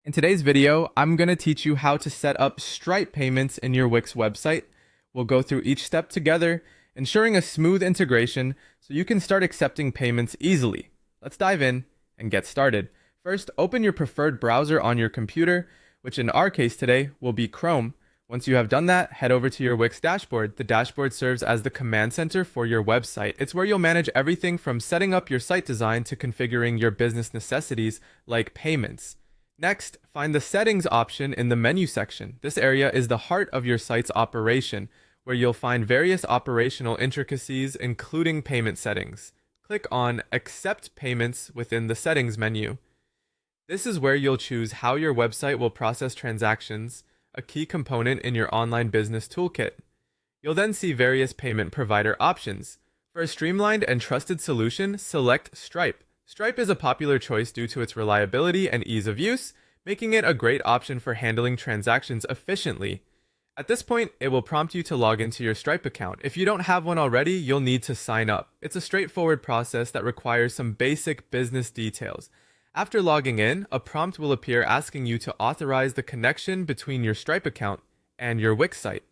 In today's video, I'm going to teach you how to set up Stripe payments in your Wix website. We'll go through each step together, ensuring a smooth integration so you can start accepting payments easily. Let's dive in and get started. First, open your preferred browser on your computer, which in our case today will be Chrome. Once you have done that, head over to your Wix dashboard. The dashboard serves as the command center for your website. It's where you'll manage everything from setting up your site design to configuring your business necessities like payments. Next, find the Settings option in the menu section. This area is the heart of your site's operation, where you'll find various operational intricacies, including payment settings. Click on Accept Payments within the Settings menu. This is where you'll choose how your website will process transactions, a key component in your online business toolkit. You'll then see various payment provider options. For a streamlined and trusted solution, select Stripe. Stripe is a popular choice due to its reliability and ease of use, making it a great option for handling transactions efficiently. At this point, it will prompt you to log into your Stripe account. If you don't have one already, you'll need to sign up. It's a straightforward process that requires some basic business details. After logging in, a prompt will appear asking you to authorize the connection between your Stripe account and your Wix site.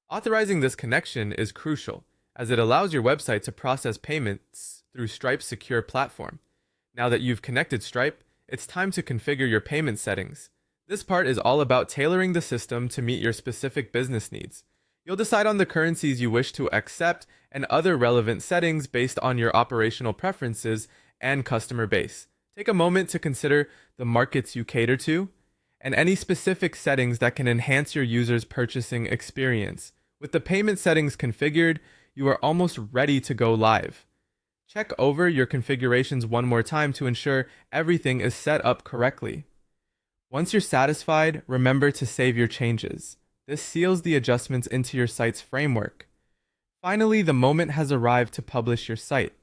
Authorizing this connection is crucial, as it allows your website to process payments through Stripe's secure platform. Now that you've connected Stripe, it's time to configure your payment settings. This part is all about tailoring the system to meet your specific business needs. You'll decide on the currencies you wish to accept and other relevant settings based on your operational preferences and customer base. Take a moment to consider the markets you cater to and any specific settings that can enhance your users' purchasing experience. With the payment settings configured, you are almost ready to go live. Check over your configurations one more time to ensure everything is set up correctly. Once you're satisfied, remember to save your changes. This seals the adjustments into your site's framework. Finally, the moment has arrived to publish your site.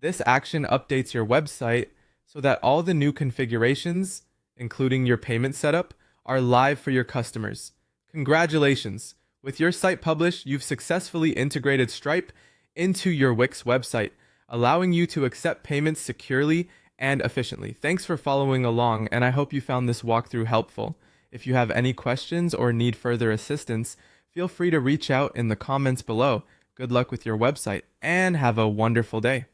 This action updates your website so that all the new configurations, including your payment setup, are live for your customers. Congratulations! With your site published, you've successfully integrated Stripe into your Wix website, allowing you to accept payments securely and efficiently. Thanks for following along, and I hope you found this walkthrough helpful. If you have any questions or need further assistance, feel free to reach out in the comments below. Good luck with your website, and have a wonderful day.